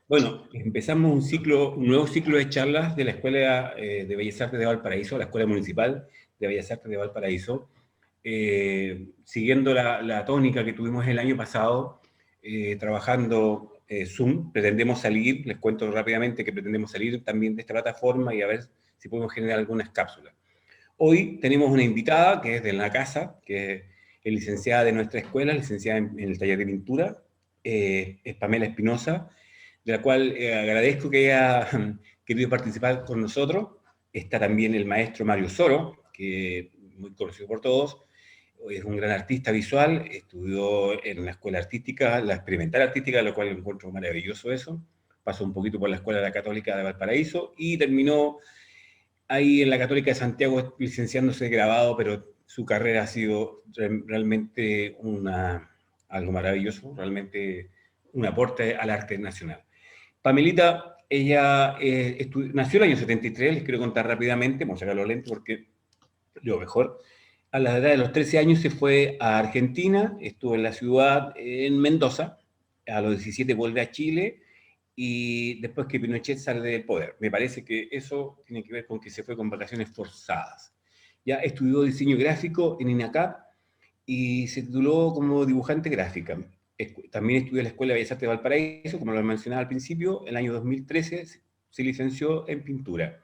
Bueno, empezamos un nuevo ciclo de charlas de la Escuela de Bellas Artes de Valparaíso, la Escuela Municipal de Bellas Artes de Valparaíso, siguiendo la tónica que tuvimos el año pasado, trabajando Zoom. Pretendemos salir, les cuento rápidamente que pretendemos salir también de esta plataforma y a ver si podemos generar algunas cápsulas. Hoy tenemos una invitada que es de la casa, que es licenciada de nuestra escuela, licenciada en el taller de pintura, es Pamela Espinosa, de la cual agradezco que haya querido participar con nosotros. Está también el maestro Mario Soro, que es muy conocido por todos, es un gran artista visual, estudió en la escuela artística, la experimental artística, lo cual encuentro maravilloso eso. Pasó un poquito por la Escuela de la Católica de Valparaíso y terminó ahí en la Católica de Santiago licenciándose de grabado, pero su carrera ha sido realmente algo maravilloso, realmente un aporte al arte nacional. Pamelita, ella nació el año 73, les quiero contar rápidamente, vamos a sacarlo lento porque lo mejor. A la edad de los 13 años se fue a Argentina, estuvo en la ciudad, en Mendoza, a los 17 vuelve a Chile, y después que Pinochet sale del poder. Me parece que eso tiene que ver con que se fue con vacaciones forzadas. Ya estudió diseño gráfico en INACAP y se tituló como dibujante gráfica. También estudió en la Escuela de Bellas Artes de Valparaíso, como lo mencionaba al principio. En el año 2013 se licenció en pintura.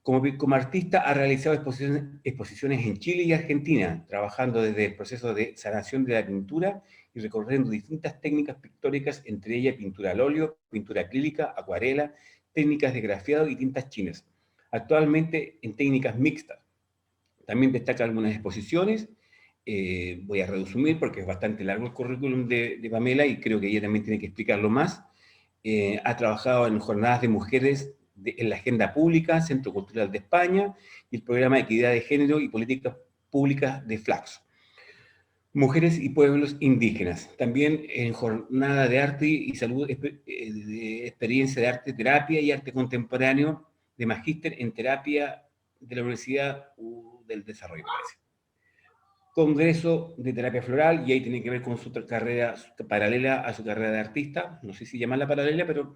Como artista ha realizado exposiciones en Chile y Argentina, trabajando desde el proceso de sanación de la pintura y recorriendo distintas técnicas pictóricas, entre ellas pintura al óleo, pintura acrílica, acuarela, técnicas de grafiado y tintas chinas. Actualmente en técnicas mixtas. También destaca algunas exposiciones. Voy a resumir porque es bastante largo el currículum de Pamela y creo que ella también tiene que explicarlo más. Ha trabajado en jornadas de mujeres en la agenda pública, Centro Cultural de España y el programa de equidad de género y políticas públicas de Flaxo. Mujeres y pueblos indígenas. También en jornada de arte y salud, de experiencia de arte, terapia y arte contemporáneo de magíster en terapia de la Universidad del Desarrollo, parece. Congreso de terapia floral, y ahí tiene que ver con su carrera paralela a su carrera de artista, no sé si llamarla paralela, pero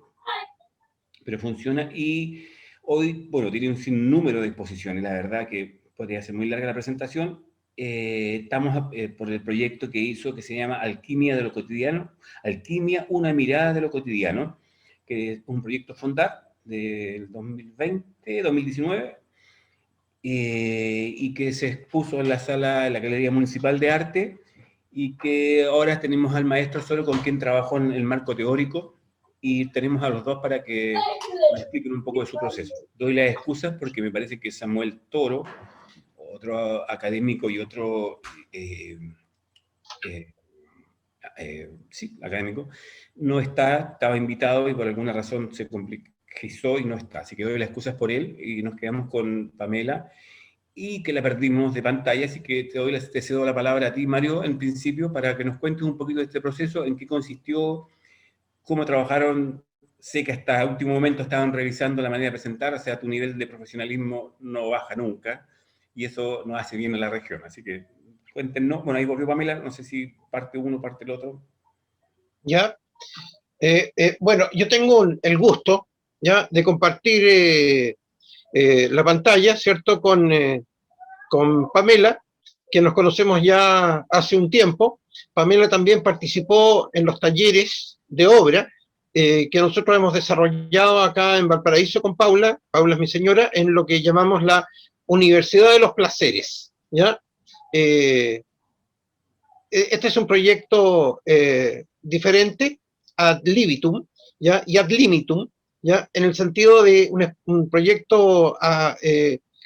funciona, y hoy, bueno, tiene un sinnúmero de exposiciones, la verdad que podría ser muy larga la presentación. Estamos por el proyecto que hizo, que se llama Alquimia de lo Cotidiano, Alquimia, una mirada de lo cotidiano, que es un proyecto FONDAR del 2020-2019, y que se expuso en la sala de la Galería Municipal de Arte, y que ahora tenemos al maestro Solo con quien trabajó en el marco teórico, y tenemos a los dos para que nos expliquen un poco de su proceso. Doy las excusas porque me parece que Samuel Toro, otro académico y otro eh, sí, académico, no estaba invitado y por alguna razón se complejizó y no está. Así que doy las excusas por él y nos quedamos con Pamela, y que la perdimos de pantalla, así que te cedo la palabra a ti, Mario, en principio, para que nos cuentes un poquito de este proceso, en qué consistió, cómo trabajaron. Sé que hasta último momento estaban revisando la manera de presentar, o sea, tu nivel de profesionalismo no baja nunca, y eso nos hace bien a la región, así que cuéntenos. Bueno, ahí volvió Pamela, no sé si parte uno, parte el otro. ¿Ya? Bueno, yo tengo el gusto, ¿ya?, de compartir la pantalla, ¿cierto?, con Pamela, que nos conocemos ya hace un tiempo. Pamela también participó en los talleres de obra que nosotros hemos desarrollado acá en Valparaíso con Paula. Paula es mi señora, en lo que llamamos la Universidad de los Placeres, ¿ya? Este es un proyecto diferente, ad libitum, ¿ya?, y ad limitum, ¿ya?, en el sentido de un proyecto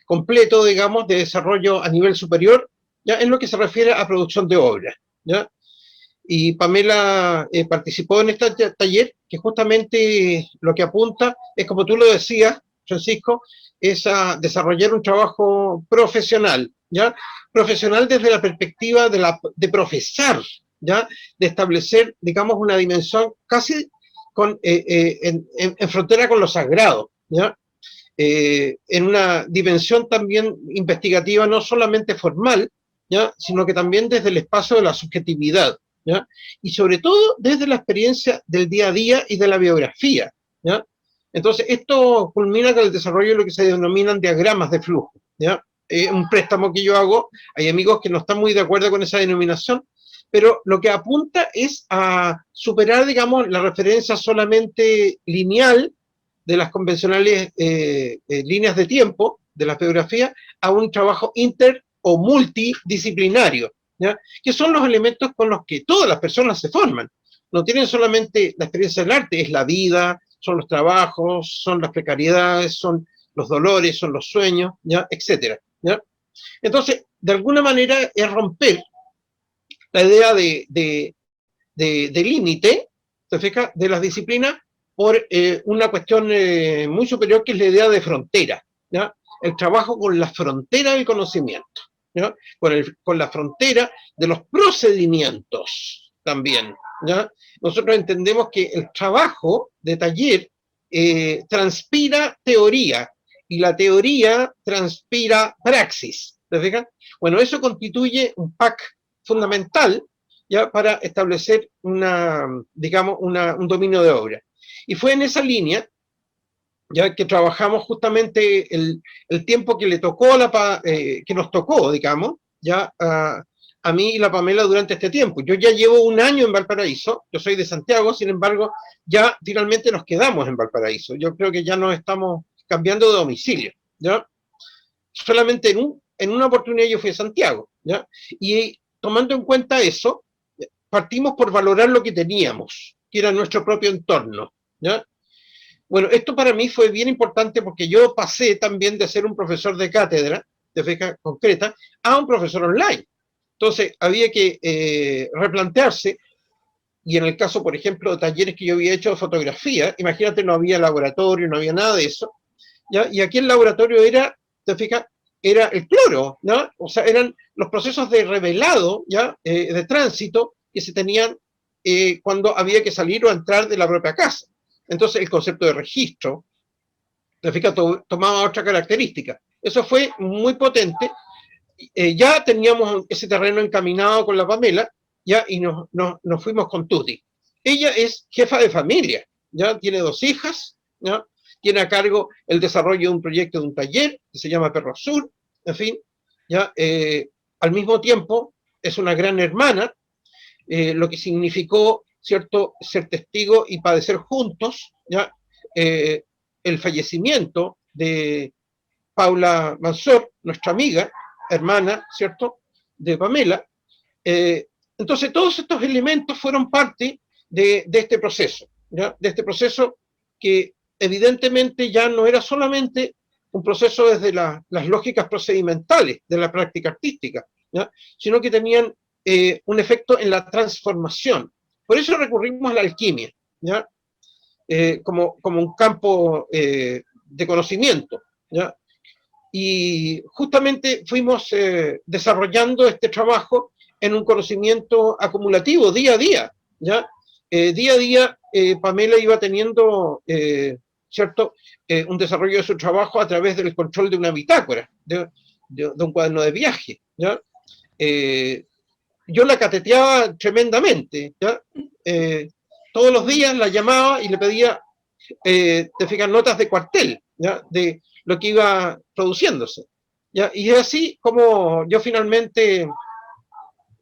completo, digamos, de desarrollo a nivel superior, ¿ya?, en lo que se refiere a producción de obra, ¿ya? Y Pamela participó en este taller, que justamente lo que apunta es, como tú lo decías, Francisco, es a desarrollar un trabajo profesional, ¿ya? Profesional desde la perspectiva de profesar, ¿ya?, de establecer, digamos, una dimensión casi en frontera con lo sagrado, ¿ya? En una dimensión también investigativa, no solamente formal, ¿ya?, sino que también desde el espacio de la subjetividad, ¿ya? Y sobre todo desde la experiencia del día a día y de la biografía, ¿ya? Entonces, esto culmina con el desarrollo de lo que se denominan diagramas de flujo, ¿ya? Un préstamo que yo hago, hay amigos que no están muy de acuerdo con esa denominación, pero lo que apunta es a superar, digamos, la referencia solamente lineal de las convencionales líneas de tiempo de la biografía a un trabajo inter o multidisciplinario, ¿ya? Que son los elementos con los que todas las personas se forman. No tienen solamente la experiencia del arte, es la vida, son los trabajos, son las precariedades, son los dolores, son los sueños, ¿ya? Etcétera, ¿ya? Entonces, de alguna manera es romper la idea de límite, ¿te fijas?, de las disciplinas por una cuestión muy superior, que es la idea de frontera, ¿ya? El trabajo con la frontera del conocimiento, ¿ya? Con la frontera de los procedimientos también, ¿ya? Nosotros entendemos que el trabajo de taller transpira teoría, y la teoría transpira praxis, ¿te fijas? Bueno, eso constituye un pack fundamental, ya, para establecer digamos, un dominio de obra. Y fue en esa línea, ya, que trabajamos justamente el tiempo que le tocó que nos tocó, digamos, ya a mí y la Pamela durante este tiempo. Yo ya llevo un año en Valparaíso, yo soy de Santiago, sin embargo, ya finalmente nos quedamos en Valparaíso. Yo creo que ya nos estamos cambiando de domicilio, ¿ya? Solamente en una oportunidad yo fui a Santiago, ¿ya? Y tomando en cuenta eso, partimos por valorar lo que teníamos, que era nuestro propio entorno, ¿ya? Bueno, esto para mí fue bien importante porque yo pasé también de ser un profesor de cátedra, de fecha concreta, a un profesor online. Entonces, había que replantearse, y en el caso, por ejemplo, de talleres que yo había hecho de fotografía, imagínate, no había laboratorio, no había nada de eso, ¿ya? Y aquí el laboratorio era, te fijas, era el cloro, ¿no? O sea, eran los procesos de revelado, ¿ya? De tránsito que se tenían cuando había que salir o entrar de la propia casa. Entonces, el concepto de registro, te fijas, tomaba otra característica. Eso fue muy potente. Ya teníamos ese terreno encaminado con la Pamela, ya, y nos fuimos con Tuti. Ella es jefa de familia, ya, tiene 2 hijas, ya, tiene a cargo el desarrollo de un proyecto de un taller que se llama Perro Sur, en fin, ya, al mismo tiempo es una gran hermana, lo que significó, ¿cierto?, ser testigo y padecer juntos, ya, el fallecimiento de Paula Mansor, nuestra amiga, hermana, ¿cierto?, de Pamela. Entonces, todos estos elementos fueron parte de este proceso, ¿ya? De este proceso que evidentemente ya no era solamente un proceso desde las lógicas procedimentales de la práctica artística, ¿ya? Sino que tenían un efecto en la transformación. Por eso recurrimos a la alquimia, ¿ya? Como un campo de conocimiento, ¿ya? Y justamente fuimos desarrollando este trabajo en un conocimiento acumulativo, día a día, ¿ya? Día a día, Pamela iba teniendo, ¿cierto?, un desarrollo de su trabajo a través del control de una bitácora, de un cuaderno de viaje, ¿ya? Yo la cateteaba tremendamente, ¿ya? Todos los días la llamaba y le pedía, te fijas, notas de cuartel, ¿ya?, de lo que iba produciéndose, ¿ya? Y es así como yo finalmente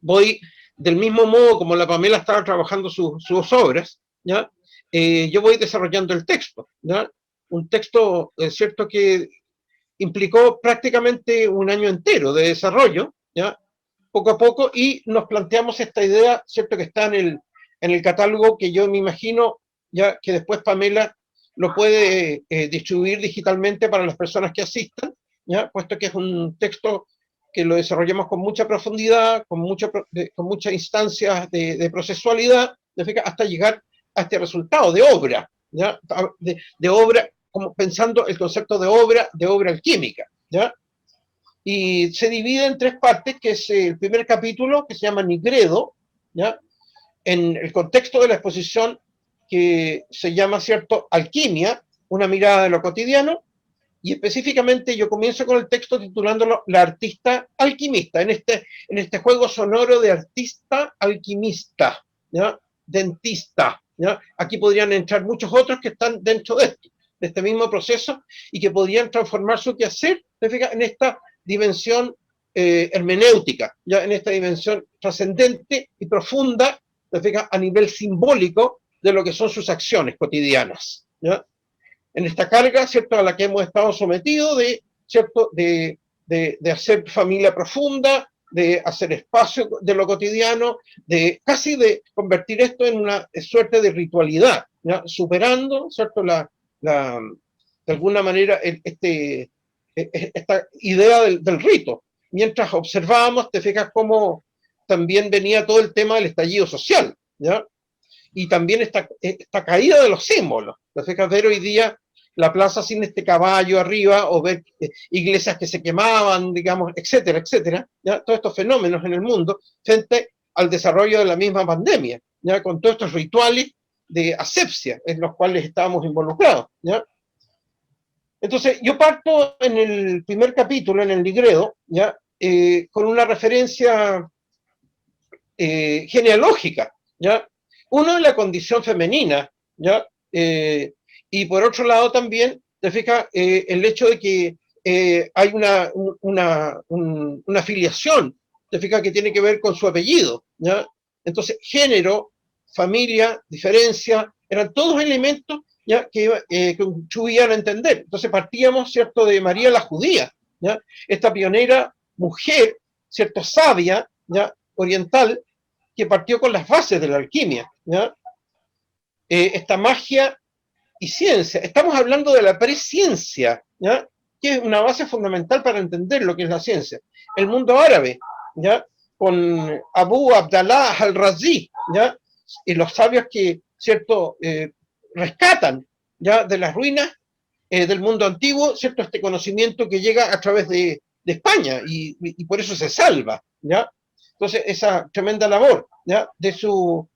voy, del mismo modo como la Pamela estaba trabajando sus obras, ¿ya? Yo voy desarrollando el texto, ¿ya? Un texto, cierto, que implicó prácticamente un año entero de desarrollo, ¿ya? Poco a poco, y nos planteamos esta idea, cierto, que está en el catálogo, que yo me imagino ya que después Pamela lo puede distribuir digitalmente para las personas que asistan, ¿ya? Puesto que es un texto que lo desarrollamos con mucha profundidad, con muchas instancias de procesualidad, hasta llegar a este resultado de obra, ¿ya? De obra, como pensando el concepto de obra alquímica, ¿ya? Y se divide en 3 partes, que es el primer capítulo, que se llama Nigredo, ¿ya? En el contexto de la exposición, que se llama, ¿cierto?, Alquimia, una mirada de lo cotidiano. y específicamente yo comienzo con el texto titulándolo La artista alquimista, en este juego sonoro de artista alquimista, ¿ya? Dentista, ¿ya? Aquí podrían entrar muchos otros que están dentro de este mismo proceso y que podrían transformar su quehacer en esta dimensión hermenéutica, ya en esta dimensión trascendente y profunda, a nivel simbólico de lo que son sus acciones cotidianas, ¿ya? En esta carga, ¿cierto?, a la que hemos estado sometidos ¿cierto?, de hacer familia profunda, de hacer espacio de lo cotidiano, casi de convertir esto en una suerte de ritualidad, ¿ya? Superando, ¿cierto?, de alguna manera esta idea del rito. Mientras observábamos, te fijas cómo también venía todo el tema del estallido social, ¿ya? Y también esta caída de los símbolos. Te fijas ver hoy día la plaza sin este caballo arriba, o ver iglesias que se quemaban, digamos, etcétera, etcétera, ¿ya? Todos estos fenómenos en el mundo frente al desarrollo de la misma pandemia, ¿ya? Con todos estos rituales de asepsia en los cuales estábamos involucrados, ¿ya? Entonces, yo parto en el primer capítulo, en el Nigredo, ¿ya? Con una referencia genealógica, ¿ya? Uno, en la condición femenina, ¿ya? Y por otro lado también, te fijas, el hecho de que hay una afiliación, te fijas, que tiene que ver con su apellido, ¿ya? Entonces, género, familia, diferencia, eran todos elementos, ¿ya?, que contribuían a entender. Entonces partíamos, ¿cierto?, de María la judía, ¿ya? Esta pionera mujer, ¿cierto?, sabia, ¿ya?, oriental, que partió con las bases de la alquimia, ¿ya? Esta magia y ciencia. Estamos hablando de la presciencia, ¿ya?, que es una base fundamental para entender lo que es la ciencia. El mundo árabe, ¿ya?, con Abu Abdallah al-Razi, ¿ya?, y los sabios que, ¿cierto?, rescatan, ¿ya?, de las ruinas del mundo antiguo, ¿cierto?, este conocimiento que llega a través de España, y por eso se salva, ¿ya? Entonces, esa tremenda labor, ¿ya?, de su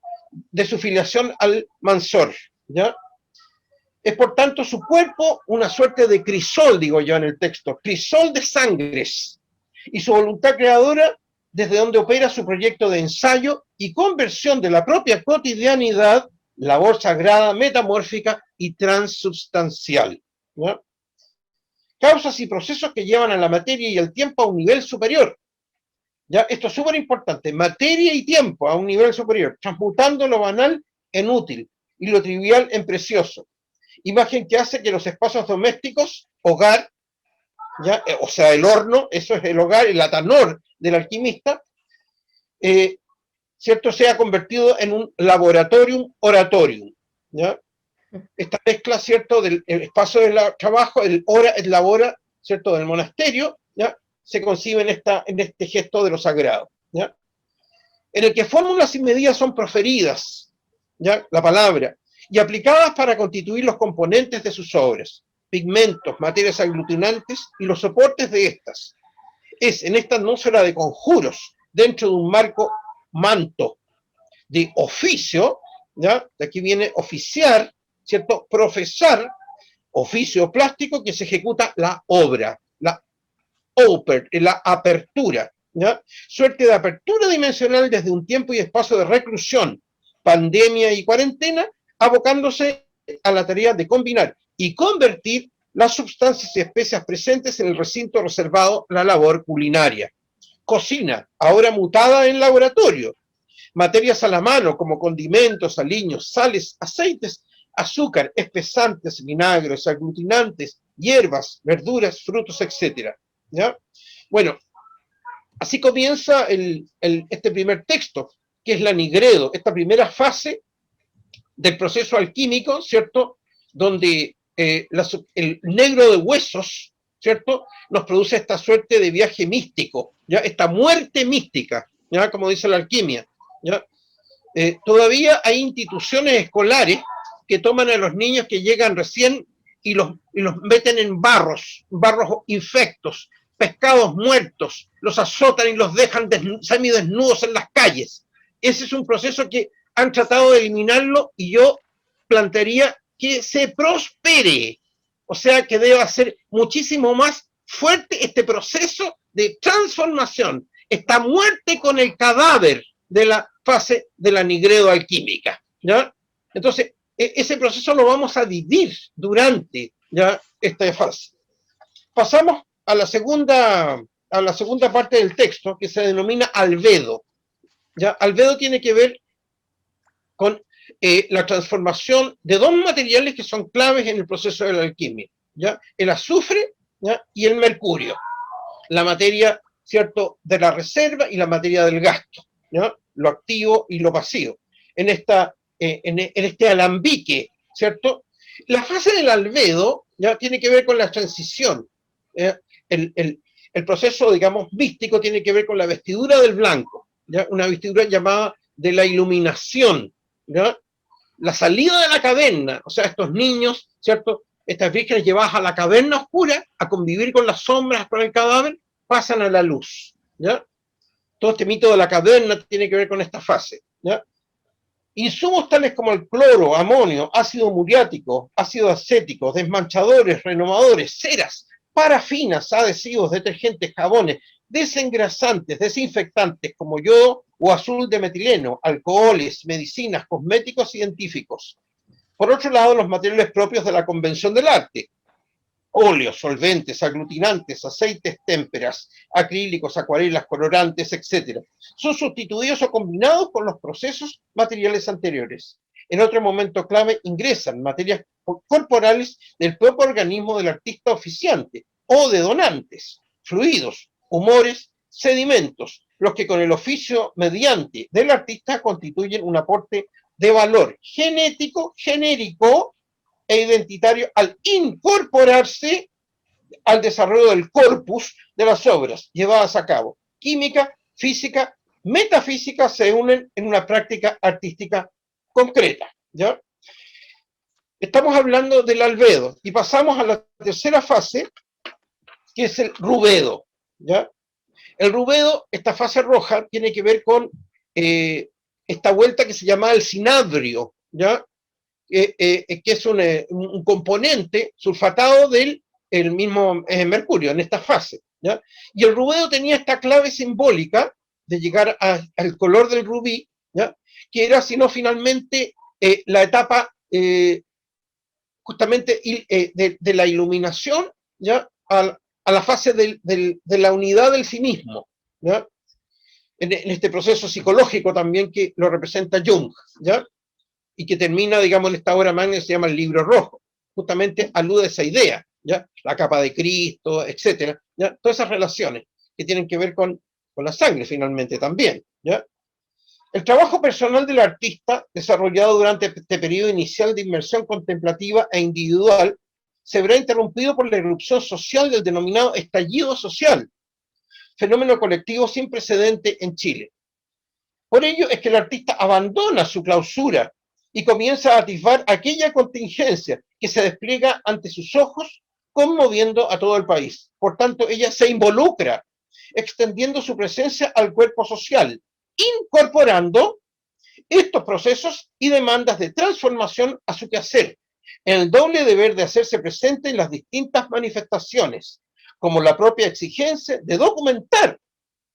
filiación al Mansor, ¿ya? Es por tanto su cuerpo una suerte de crisol, digo yo en el texto, crisol de sangres, y su voluntad creadora desde donde opera su proyecto de ensayo y conversión de la propia cotidianidad, labor sagrada, metamórfica y transubstancial, ¿no? Causas y procesos que llevan a la materia y el tiempo a un nivel superior. ¿Ya? Esto es súper importante, materia y tiempo a un nivel superior, transmutando lo banal en útil y lo trivial en precioso. Imagen que hace que los espacios domésticos, hogar, ¿ya?, o sea, el horno, eso es el hogar, el atanor del alquimista, ¿cierto?, sea convertido en un laboratorium oratorium, ¿ya? Esta mezcla, ¿cierto?, del espacio del trabajo, el labora, ¿cierto?, del monasterio, ¿ya?, se concibe en este gesto de lo sagrado, ¿ya?, en el que fórmulas y medidas son proferidas, ¿ya?, la palabra, y aplicadas para constituir los componentes de sus obras, pigmentos, materias aglutinantes y los soportes de estas. Es en esta atmósfera de conjuros, dentro de un marco manto de oficio, ¿ya?, de aquí viene oficiar, ¿cierto?, profesar, oficio plástico que se ejecuta la obra, la apertura, ¿ya?, suerte de apertura dimensional desde un tiempo y espacio de reclusión, pandemia y cuarentena, abocándose a la tarea de combinar y convertir las sustancias y especias presentes en el recinto reservado a la labor culinaria. Cocina, ahora mutada en laboratorio, materias a la mano como condimentos, aliños, sales, aceites, azúcar, espesantes, vinagres, aglutinantes, hierbas, verduras, frutos, etc. ¿Ya? Bueno, así comienza este primer texto, que es la Nigredo, esta primera fase del proceso alquímico, ¿cierto?, donde el negro de huesos, ¿cierto?, nos produce esta suerte de viaje místico, ¿ya?, esta muerte mística, ¿ya?, como dice la alquimia, ¿ya? Todavía hay instituciones escolares que toman a los niños que llegan recién y los meten en barros infectos, pescados muertos, los azotan y los dejan semidesnudos en las calles. Ese es un proceso que han tratado de eliminarlo, y yo plantearía que se prospere O sea que debe ser muchísimo más fuerte este proceso de transformación, esta muerte con el cadáver de la fase de la nigredo-alquímica, ¿ya? Entonces, ese proceso lo vamos a vivir durante, ¿ya?, esta fase. Pasamos a la segunda parte del texto, que se denomina albedo. ¿Ya? Albedo tiene que ver con la transformación de dos materiales que son claves en el proceso de la alquimia, ¿ya? El azufre, ¿ya?, y el mercurio, la materia, ¿cierto?, de la reserva y la materia del gasto, ¿ya?, lo activo y lo pasivo. En este alambique, ¿cierto? La fase del albedo, ¿ya?, tiene que ver con la transición. El proceso, digamos, místico tiene que ver con la vestidura del blanco, ¿ya?, una vestidura llamada de la iluminación, ¿ya?, la salida de la caverna, o sea, estos niños, ¿cierto?, estas vírgenes llevadas a la caverna oscura, a convivir con las sombras, con el cadáver, pasan a la luz, ¿ya? Todo este mito de la caverna tiene que ver con esta fase, ¿ya? Insumos tales como el cloro, amonio, ácido muriático, ácido acético, desmanchadores, renovadores, ceras, parafinas, adhesivos, detergentes, jabones, desengrasantes, desinfectantes como yodo o azul de metileno, alcoholes, medicinas, cosméticos científicos. Por otro lado, los materiales propios de la convención del arte: óleos, solventes, aglutinantes, aceites, témperas, acrílicos, acuarelas, colorantes, etc. Son sustituidos o combinados con los procesos materiales anteriores. En otro momento clave ingresan materias corporales del propio organismo del artista oficiante o de donantes, fluidos, humores, sedimentos, los que con el oficio mediante del artista constituyen un aporte de valor genético, genérico e identitario al incorporarse al desarrollo del corpus de las obras llevadas a cabo. Química, física, metafísica se unen en una práctica artística concreta, ¿ya? Estamos hablando del albedo y pasamos a la tercera fase, que es el rubedo, ¿ya? El rubedo, esta fase roja, tiene que ver con esta vuelta que se llama el cinabrio, ¿ya?, que es un componente sulfatado del mismo mercurio en esta fase, ¿ya? Y el rubedo tenía esta clave simbólica de llegar al color del rubí, ¿ya?, que era, sino finalmente, la etapa justamente de la iluminación, ¿ya?, a la fase de la unidad del sí mismo, ¿ya?, en este proceso psicológico también que lo representa Jung, ¿ya?, y que termina, digamos, en esta obra magna que se llama El Libro Rojo. Justamente alude a esa idea, ¿ya?, la capa de Cristo, etcétera, ¿ya?, todas esas relaciones que tienen que ver con la sangre finalmente también, ¿ya? El trabajo personal del artista, desarrollado durante este periodo inicial de inmersión contemplativa e individual, se verá interrumpido por la irrupción social del denominado estallido social, fenómeno colectivo sin precedente en Chile. Por ello es que el artista abandona su clausura y comienza a atisbar aquella contingencia que se despliega ante sus ojos, conmoviendo a todo el país. Por tanto, ella se involucra, extendiendo su presencia al cuerpo social, incorporando estos procesos y demandas de transformación a su quehacer, en el doble deber de hacerse presente en las distintas manifestaciones, como la propia exigencia de documentar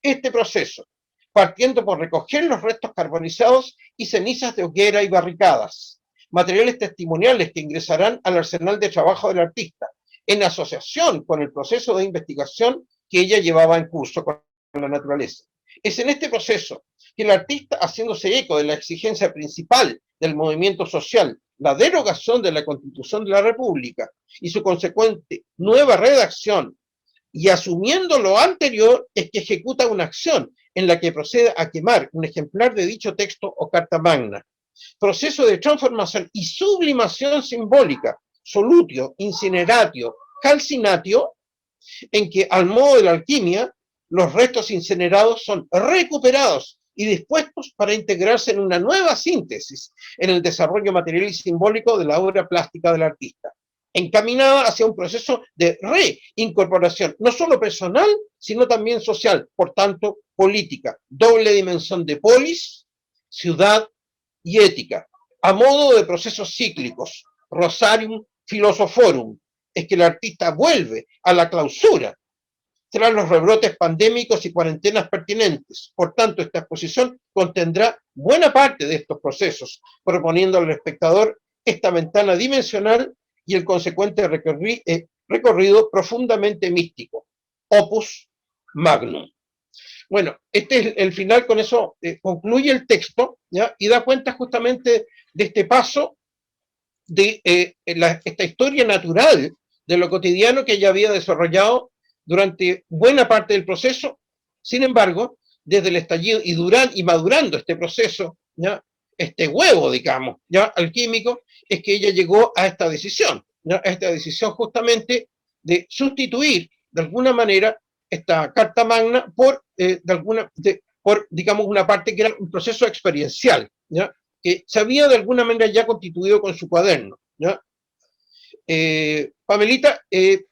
este proceso, partiendo por recoger los restos carbonizados y cenizas de hoguera y barricadas, materiales testimoniales que ingresarán al arsenal de trabajo del artista, en asociación con el proceso de investigación que ella llevaba en curso con la naturaleza. Es en este proceso que el artista, haciéndose eco de la exigencia principal del movimiento social, la derogación de la Constitución de la República y su consecuente nueva redacción, y asumiendo lo anterior, es que ejecuta una acción en la que procede a quemar un ejemplar de dicho texto o carta magna. Proceso de transformación y sublimación simbólica, solutio, incineratio, calcinatio, en que, al modo de la alquimia, los restos incinerados son recuperados y dispuestos para integrarse en una nueva síntesis en el desarrollo material y simbólico de la obra plástica del artista, encaminada hacia un proceso de reincorporación, no solo personal, sino también social, por tanto, política, doble dimensión de polis, ciudad y ética, a modo de procesos cíclicos, Rosarium Philosophorum, es que el artista vuelve a la clausura tras los rebrotes pandémicos y cuarentenas pertinentes. Por tanto, esta exposición contendrá buena parte de estos procesos, proponiendo al espectador esta ventana dimensional y el consecuente recorrido profundamente místico. Opus Magnum. Bueno, este es el final, con eso concluye el texto, ¿ya? Y da cuenta justamente de este paso de esta historia natural de lo cotidiano que ella había desarrollado durante buena parte del proceso. Sin embargo, desde el estallido y madurando este proceso, ¿ya? Este huevo, digamos, ya alquímico, es que ella llegó a esta decisión, ¿ya? A esta decisión justamente de sustituir de alguna manera esta carta magna por, por digamos, una parte que era un proceso experiencial, ¿ya? Que se había de alguna manera ya constituido con su cuaderno, ¿ya? Pamelita,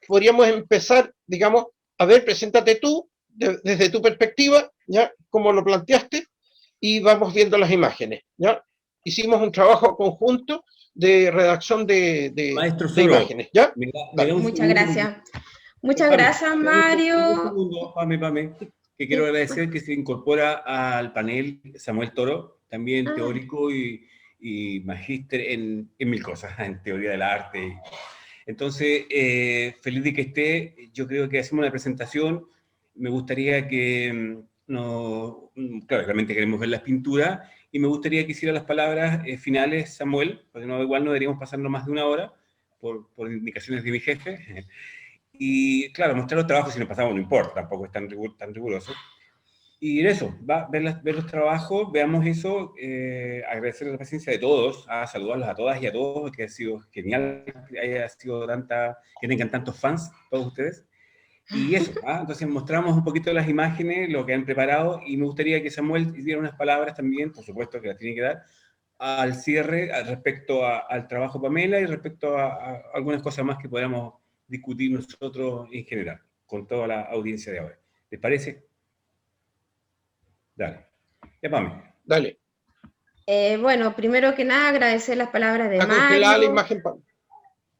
podríamos empezar, digamos, a ver, preséntate tú, desde tu perspectiva, ¿ya? Como lo planteaste, y vamos viendo las imágenes, ¿ya? Hicimos un trabajo conjunto de redacción Maestro de Soro, imágenes, ¿ya? me da un Muchas segundo. gracias. Muchas Pame, gracias, un Mario. segundo, Pame, que quiero Sí, agradecer que se incorpora al panel Samuel Toro, también ah, teórico y magíster en mil cosas, en teoría del arte. Entonces, feliz de que esté. Yo creo que hacemos una presentación. Me gustaría que claro, realmente queremos ver las pinturas, y me gustaría que hiciera las palabras finales, Samuel, porque igual no deberíamos pasarnos más de una hora, por indicaciones de mi jefe. Y claro, mostrar los trabajos, si nos pasamos no importa, tampoco es tan riguroso. Y eso, ver los trabajos, veamos eso, agradecer la paciencia de todos, saludarlos a todas y a todos, que ha sido genial que haya sido que tengan tantos fans, todos ustedes. Y eso, entonces mostramos un poquito las imágenes, lo que han preparado, y me gustaría que Samuel diera unas palabras también, por supuesto que las tiene que dar, al cierre, respecto al trabajo Pamela y respecto a algunas cosas más que podamos discutir nosotros en general, con toda la audiencia de ahora. ¿Les parece? Dale. Ya, Pame. Dale. bueno, primero que nada, agradecer las palabras de Está congelada la Mario. imagen, Pame.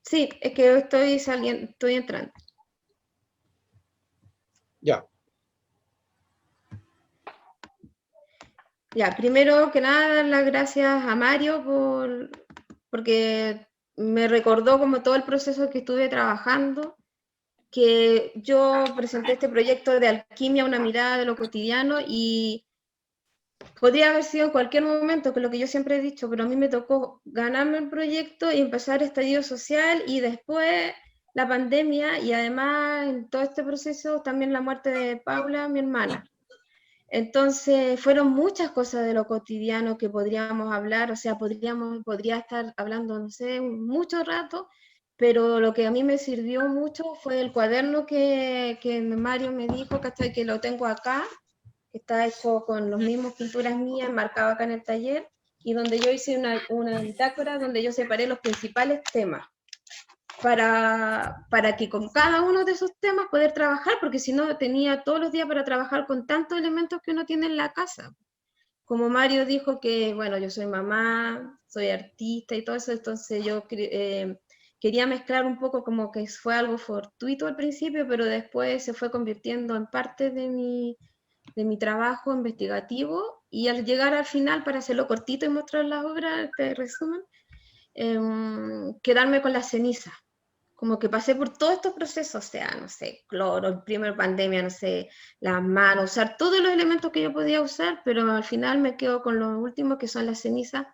Sí, es que estoy saliendo, estoy entrando. Ya. Ya, primero que nada, dar las gracias a Mario porque me recordó como todo el proceso que estuve trabajando, que yo presenté este proyecto de alquimia, una mirada de lo cotidiano, y podría haber sido en cualquier momento, que es lo que yo siempre he dicho, pero a mí me tocó ganarme el proyecto y empezar el estallido social, y después la pandemia, y además en todo este proceso también la muerte de Paula, mi hermana. Entonces, fueron muchas cosas de lo cotidiano que podríamos hablar, o sea, podría estar hablando, no sé, mucho rato, pero lo que a mí me sirvió mucho fue el cuaderno que Mario me dijo, ¿cachai? Que lo tengo acá, que está hecho con las mismas pinturas mías, marcado acá en el taller, y donde yo hice una bitácora donde yo separé los principales temas para que con cada uno de esos temas poder trabajar, porque si no tenía todos los días para trabajar con tantos elementos que uno tiene en la casa. Como Mario dijo que, bueno, yo soy mamá, soy artista y todo eso, entonces yo quería mezclar un poco, como que fue algo fortuito al principio, pero después se fue convirtiendo en parte de mi trabajo investigativo, y al llegar al final, para hacerlo cortito y mostrar la obra, te resumen, quedarme con la ceniza. Como que pasé por todos estos procesos, o sea, no sé, cloro, el primer pandemia, no sé, las manos, usar todos los elementos que yo podía usar, pero al final me quedo con los últimos, que son las cenizas,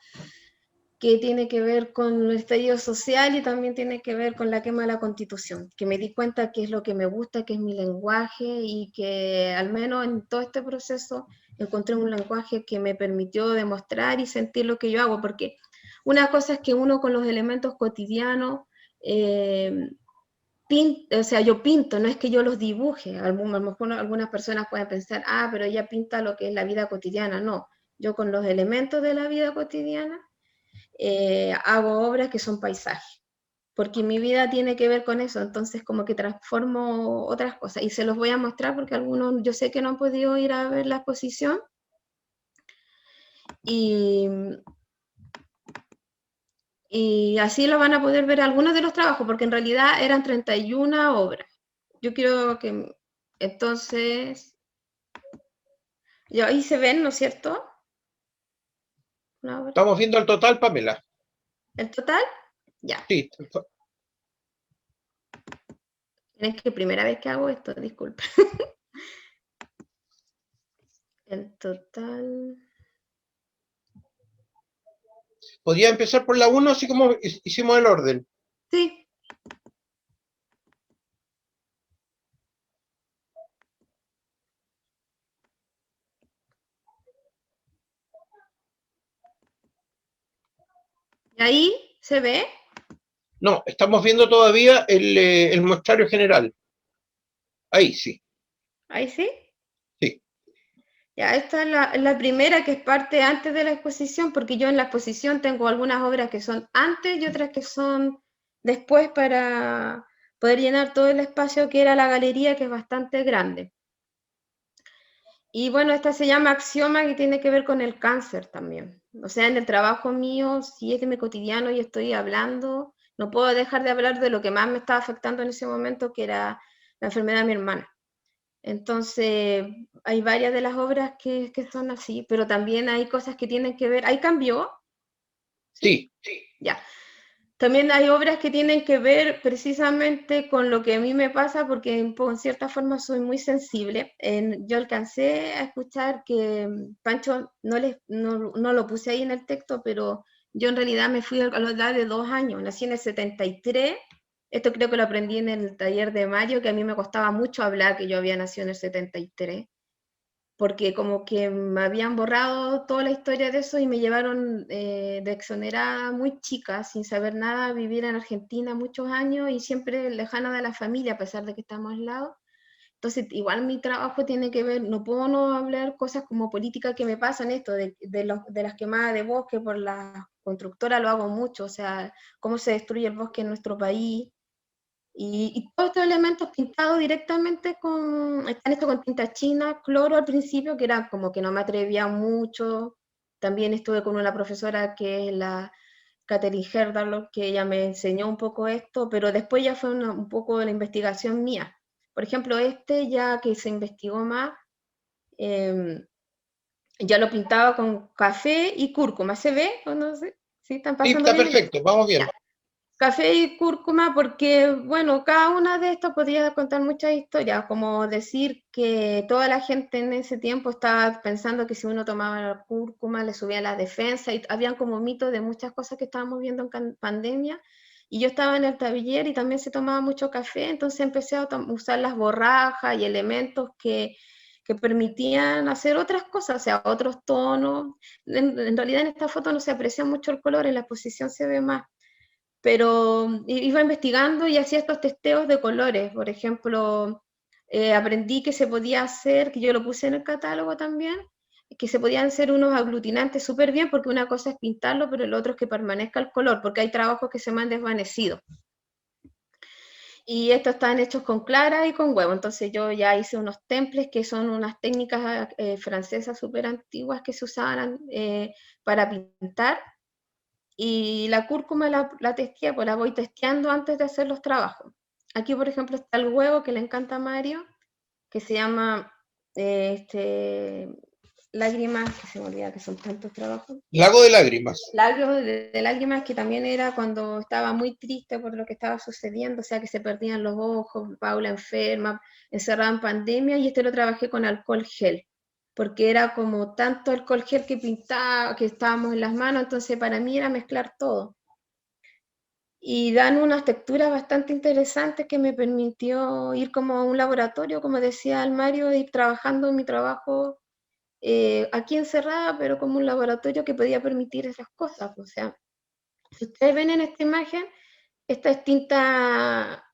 que tiene que ver con el estallido social y también tiene que ver con la quema de la Constitución, que me di cuenta que es lo que me gusta, que es mi lenguaje, y que al menos en todo este proceso encontré un lenguaje que me permitió demostrar y sentir lo que yo hago, porque una cosa es que uno con los elementos cotidianos, o sea, yo pinto, no es que yo los dibuje. A lo mejor algunas personas pueden pensar, pero ella pinta lo que es la vida cotidiana. No, yo con los elementos de la vida cotidiana hago obras que son paisajes, porque mi vida tiene que ver con eso, entonces como que transformo otras cosas, y se los voy a mostrar porque algunos yo sé que no han podido ir a ver la exposición, y Y así lo van a poder ver algunos de los trabajos, porque en realidad eran 31 obras. Yo quiero que, entonces, ya ahí se ven, ¿no es cierto? Una obra. Estamos viendo el total, Pamela. ¿El total? Ya. Sí, Es que primera vez que hago esto, disculpa. El total. podría empezar por la 1, así como hicimos el orden. Sí. Y ahí se ve. No, estamos viendo todavía el muestrario general. Ahí sí, Ahí sí. sí, Ya, esta es la primera que es parte antes de la exposición, porque yo en la exposición tengo algunas obras que son antes y otras que son después para poder llenar todo el espacio que era la galería, que es bastante grande. Y bueno, esta se llama Axioma, que tiene que ver con el cáncer también. O sea, en el trabajo mío, si es de mi cotidiano y estoy hablando, no puedo dejar de hablar de lo que más me estaba afectando en ese momento, que era la enfermedad de mi hermana. Entonces, hay varias de las obras que son así, pero también hay cosas que tienen que ver, ahí cambió, ¿sí? sí. Ya. También hay obras que tienen que ver precisamente con lo que a mí me pasa, porque en cierta forma soy muy sensible. Yo alcancé a escuchar que Pancho, no lo puse ahí en el texto, pero yo en realidad me fui a la edad de 2 años, nací en el 73. Esto creo que lo aprendí en el taller de Mario, que a mí me costaba mucho hablar que yo había nacido en el 73, porque como que me habían borrado toda la historia de eso y me llevaron de exonerada muy chica, sin saber nada, a vivir en Argentina muchos años y siempre lejana de la familia, a pesar de que estamos al lado. Entonces, igual mi trabajo tiene que ver, no puedo no hablar cosas como política que me pasan, esto de las quemadas de bosque por la constructora, lo hago mucho, o sea, cómo se destruye el bosque en nuestro país, y todos estos elementos pintados directamente están hechos con tinta china, cloro al principio, que era como que no me atrevía mucho. También estuve con una profesora que es la Catherine Herdalov, que ella me enseñó un poco esto, pero después ya fue un poco de la investigación mía. Por ejemplo, ya que se investigó más, eh, ya lo pintaba con café y cúrcuma. ¿Se ve? ¿O no sé? ¿Sí están Sí, pasando está bien? perfecto, vamos Ya. bien. Café y cúrcuma, porque, bueno, cada una de estas podría contar muchas historias, como decir que toda la gente en ese tiempo estaba pensando que si uno tomaba la cúrcuma le subía la defensa, y habían como mitos de muchas cosas que estábamos viendo en pandemia, y yo estaba en el taller y también se tomaba mucho café, entonces empecé a usar las borrajas y elementos que permitían hacer otras cosas, o sea, otros tonos. En realidad en esta foto no se aprecia mucho el color, en la exposición se ve más, pero iba investigando y hacía estos testeos de colores. Por ejemplo, aprendí que se podía hacer, que yo lo puse en el catálogo también, que se podían hacer unos aglutinantes súper bien, porque una cosa es pintarlo, pero el otro es que permanezca el color, porque hay trabajos que se me han desvanecido. Y estos están hechos con clara y con huevo. Entonces yo ya hice unos temples, que son unas técnicas francesas súper antiguas que se usaban para pintar, y la cúrcuma la testé, pues la voy testeando antes de hacer los trabajos. Aquí, por ejemplo, está el huevo que le encanta a Mario, que se llama lágrimas, que se me olvida que son tantos trabajos. Lago de lágrimas. Lágrimas de lágrimas, que también era cuando estaba muy triste por lo que estaba sucediendo, o sea, que se perdían los ojos, Paula enferma, encerrada en pandemia, y este lo trabajé con alcohol gel, porque era como tanto alcohol gel que pintaba, que estábamos en las manos, entonces para mí era mezclar todo. Y dan unas texturas bastante interesantes que me permitió ir como a un laboratorio, como decía el Mario, ir trabajando en mi trabajo aquí encerrada, pero como un laboratorio que podía permitir esas cosas. O sea, si ustedes ven en esta imagen, esta es tinta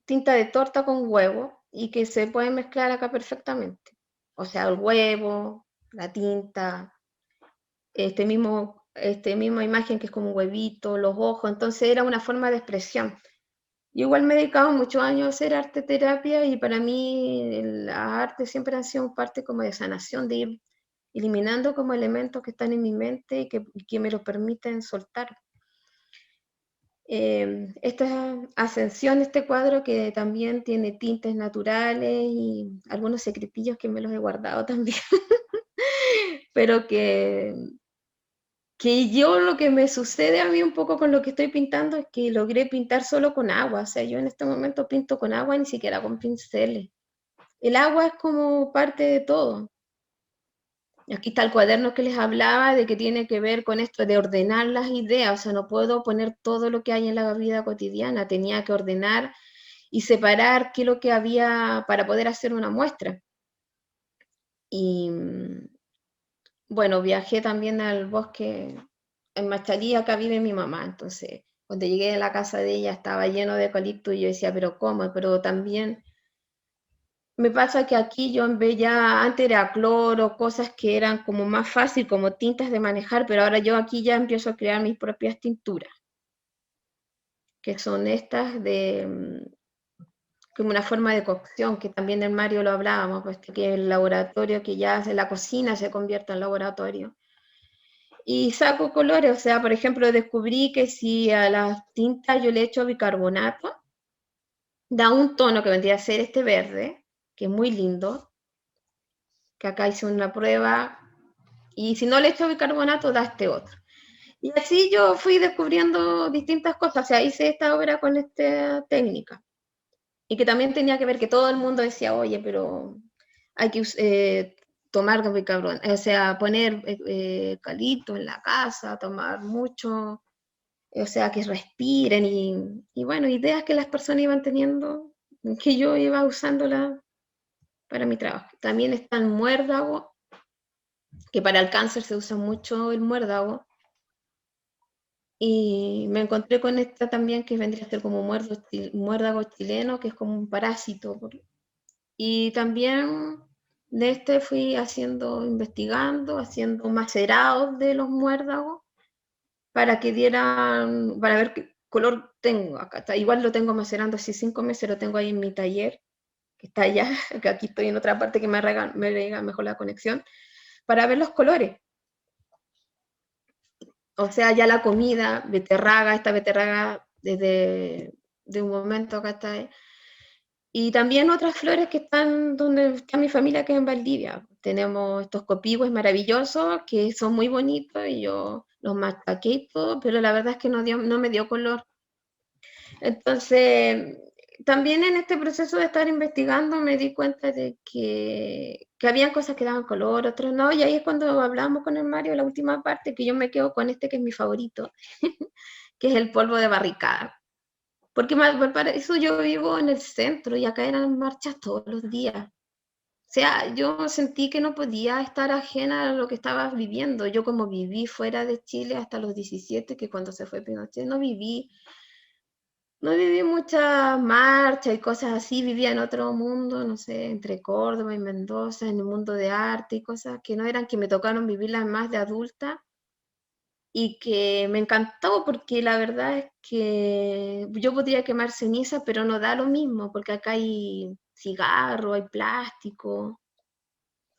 de torta con huevo y que se puede mezclar acá perfectamente. O sea, el huevo, la tinta, misma imagen que es como un huevito, los ojos, entonces era una forma de expresión. Yo igual me he dedicado muchos años a hacer arte terapia, y para mí la arte siempre ha sido parte como de sanación, de ir eliminando como elementos que están en mi mente y que me lo permiten soltar. esta ascensión, este cuadro que también tiene tintes naturales y algunos secretillos que me los he guardado también, pero que yo lo que me sucede a mí un poco con lo que estoy pintando es que logré pintar solo con agua, o sea, yo en este momento pinto con agua, ni siquiera con pinceles. El agua es como parte de todo. Y aquí está el cuaderno que les hablaba de que tiene que ver con esto de ordenar las ideas, o sea, no puedo poner todo lo que hay en la vida cotidiana, tenía que ordenar y separar qué es lo que había para poder hacer una muestra. Y bueno, viajé también al bosque en Machalí, acá vive mi mamá, entonces cuando llegué a la casa de ella estaba lleno de eucalipto y yo decía, pero ¿cómo? Pero también me pasa que aquí yo en vez ya, antes era cloro, cosas que eran como más fácil, como tintas de manejar, pero ahora yo aquí ya empiezo a crear mis propias tinturas, que son estas de como una forma de cocción, que también en Mario lo hablábamos, pues que el laboratorio que ya hace la cocina se convierte en laboratorio. Y saco colores, o sea, por ejemplo, descubrí que si a las tintas yo le echo bicarbonato, da un tono que vendría a ser este verde, que es muy lindo, que acá hice una prueba, y si no le echo bicarbonato, da este otro. Y así yo fui descubriendo distintas cosas, o sea, hice esta obra con esta técnica, y que también tenía que ver que todo el mundo decía, oye, pero hay que tomar bicarbonato, o sea, poner calito en la casa, tomar mucho, o sea, que respiren y bueno, ideas que las personas iban teniendo, que yo iba usándola para mi trabajo. También está el muérdago, que para el cáncer se usa mucho el muérdago, y me encontré con esta también que vendría a ser como muérdago chileno, que es como un parásito. Y también de este fui haciendo, investigando, haciendo macerados de los muérdagos para que dieran, para ver qué color tengo. Acá está, igual lo tengo macerando hace 5 meses, lo tengo ahí en mi taller, que está allá, que aquí estoy en otra parte que me llega mejor la conexión, para ver los colores. O sea, ya la comida, beterraga, esta beterraga desde de un momento acá está. Y también otras flores que están donde está mi familia, que es en Valdivia. Tenemos estos copihue maravillosos que son muy bonitos y yo los machaqué y todo, pero la verdad es que no me dio color. Entonces, también en este proceso de estar investigando me di cuenta de que había cosas que daban color, otras no, y ahí es cuando hablamos con el Mario, la última parte, que yo me quedo con este que es mi favorito, que es el polvo de barricada. Porque para eso yo vivo en el centro y acá eran marchas todos los días. O sea, yo sentí que no podía estar ajena a lo que estaba viviendo. Yo como viví fuera de Chile hasta los 17, que cuando se fue Pinochet, no viví muchas marchas y cosas así, vivía en otro mundo, no sé, entre Córdoba y Mendoza, en el mundo de arte y cosas que no eran, que me tocaron vivirlas más de adulta y que me encantó porque la verdad es que yo podría quemar ceniza, pero no da lo mismo, porque acá hay cigarro, hay plástico,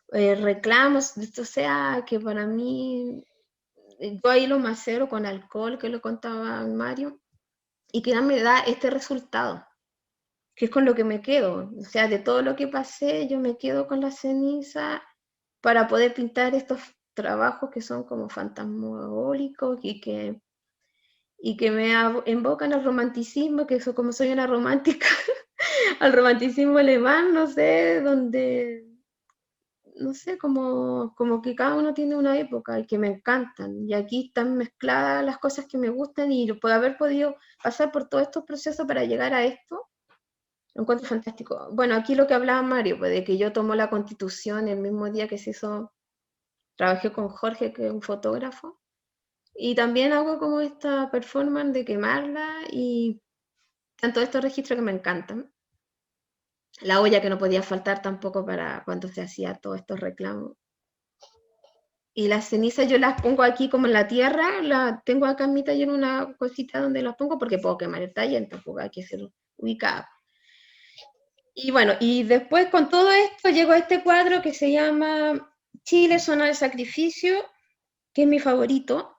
reclamos, o sea, que para mí, yo ahí lo macero con alcohol, que lo contaba Mario, y que ya me da este resultado, que es con lo que me quedo. O sea, de todo lo que pasé, yo me quedo con la ceniza para poder pintar estos trabajos que son como fantasmagóricos y que me invocan al romanticismo, que eso, como soy una romántica, al romanticismo alemán, no sé, donde, no sé, como que cada uno tiene una época y que me encantan. Y aquí están mezcladas las cosas que me gustan y por haber podido pasar por todos estos procesos para llegar a esto, lo encuentro fantástico. Bueno, aquí lo que hablaba Mario, pues de que yo tomo la Constitución el mismo día que se hizo, trabajé con Jorge, que es un fotógrafo, y también hago como esta performance de quemarla y tanto estos registros que me encantan. La olla que no podía faltar tampoco para cuando se hacía todos estos reclamos. Y las cenizas yo las pongo aquí como en la tierra, la tengo acá en mi taller una cosita donde las pongo porque puedo quemar el taller, tampoco hay que ser ubicada. Y bueno, y después con todo esto llego a este cuadro que se llama Chile, zona de sacrificio, que es mi favorito,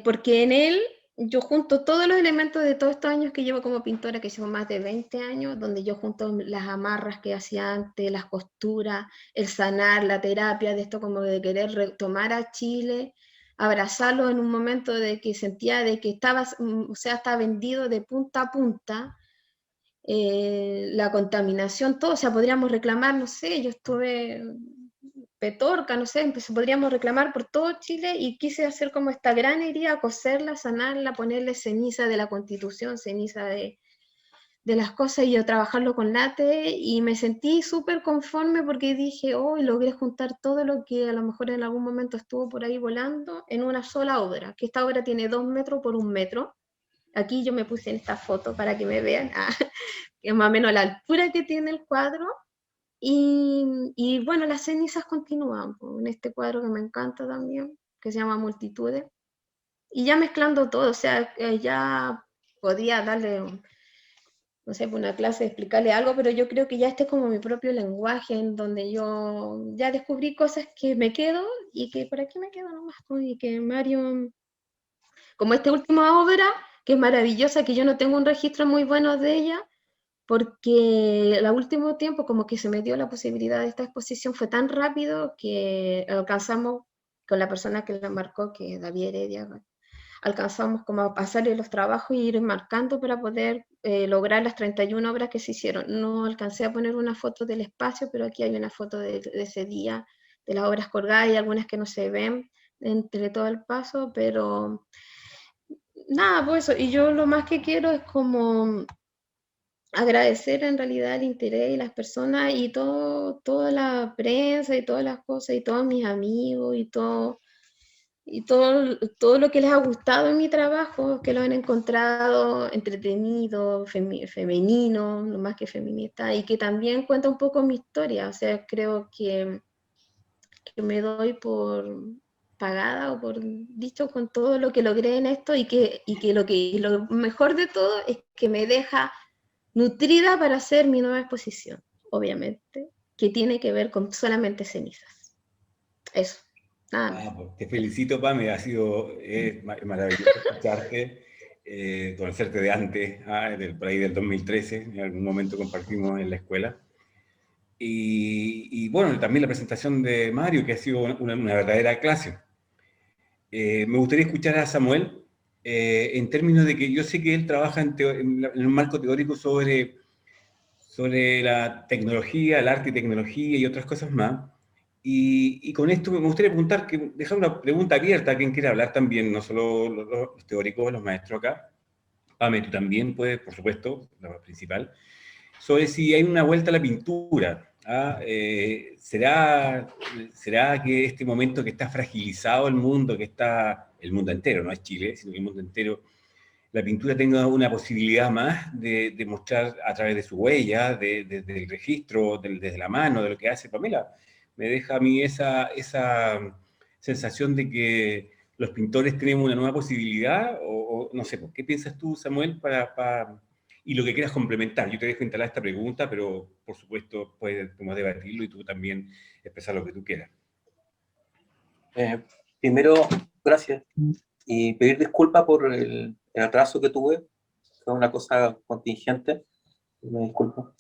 porque en él yo junto todos los elementos de todos estos años que llevo como pintora, que llevo más de 20 años, donde yo junto las amarras que hacía antes, las costuras, el sanar, la terapia, de esto como de querer retomar a Chile, abrazarlo en un momento de que sentía de que estaba, o sea, estaba vendido de punta a punta, la contaminación, todo, o sea, podríamos reclamar, no sé, yo estuve Petorca, no sé, podríamos reclamar por todo Chile y quise hacer como esta gran herida, coserla, sanarla, ponerle ceniza de la Constitución, ceniza de las cosas y yo trabajarlo con late y me sentí súper conforme porque dije, oh, logré juntar todo lo que a lo mejor en algún momento estuvo por ahí volando en una sola obra, que esta obra tiene 2 metros por 1 metro. Aquí yo me puse en esta foto para que me vean, que es más o menos la altura que tiene el cuadro. Y bueno, las cenizas continúan pues, en este cuadro que me encanta también, que se llama Multitudes. Y ya mezclando todo, o sea, ya podía darle, no sé, una clase, explicarle algo, pero yo creo que ya este es como mi propio lenguaje, en donde yo ya descubrí cosas que me quedo y que por aquí me quedo nomás, pues, y que Mario, como esta última obra, que es maravillosa, que yo no tengo un registro muy bueno de ella, porque al último tiempo como que se me dio la posibilidad de esta exposición, fue tan rápido que alcanzamos con la persona que la marcó, que es David Heredia, alcanzamos como a pasarle los trabajos y ir marcando para poder lograr las 31 obras que se hicieron. No alcancé a poner una foto del espacio, pero aquí hay una foto de ese día, de las obras colgadas y algunas que no se ven entre todo el paso, pero nada, pues eso. Y yo lo más que quiero es como agradecer en realidad el interés y las personas y todo, toda la prensa y todas las cosas y todos mis amigos y todo lo que les ha gustado en mi trabajo, que lo han encontrado entretenido, femenino, no más que feminista, y que también cuenta un poco mi historia. O sea, creo que me doy por pagada o por dicho con todo lo que logré en esto y lo mejor de todo es que me deja nutrida para hacer mi nueva exposición, obviamente, que tiene que ver con solamente cenizas. Eso, nada más. Pues, te felicito, Pame, ha sido maravilloso escucharte, conocerte de antes, por ahí del 2013, en algún momento compartimos en la escuela. Y bueno, también la presentación de Mario, que ha sido una verdadera clase. Me gustaría escuchar a Samuel en términos de que yo sé que él trabaja en un marco teórico sobre la tecnología, el arte y tecnología y otras cosas más. Y con esto me gustaría preguntar, dejar una pregunta abierta a quien quiera hablar también, no solo los teóricos, los maestros acá. Pame, tú también puedes, por supuesto, la principal, sobre si hay una vuelta a la pintura. ¿Será que este momento que está fragilizado el mundo, que está el mundo entero, no es Chile, sino que el mundo entero, la pintura tenga una posibilidad más de mostrar a través de su huella, del registro, desde la mano, de lo que hace Pamela? Me deja a mí esa sensación de que los pintores tenemos una nueva posibilidad, o no sé, ¿qué piensas tú, Samuel, y lo que quieras complementar? Yo te dejo instalar esta pregunta, pero por supuesto podemos debatirlo y tú también expresar lo que tú quieras. Primero, gracias. Y pedir disculpas por el atraso que tuve. Fue una cosa contingente. Me disculpo.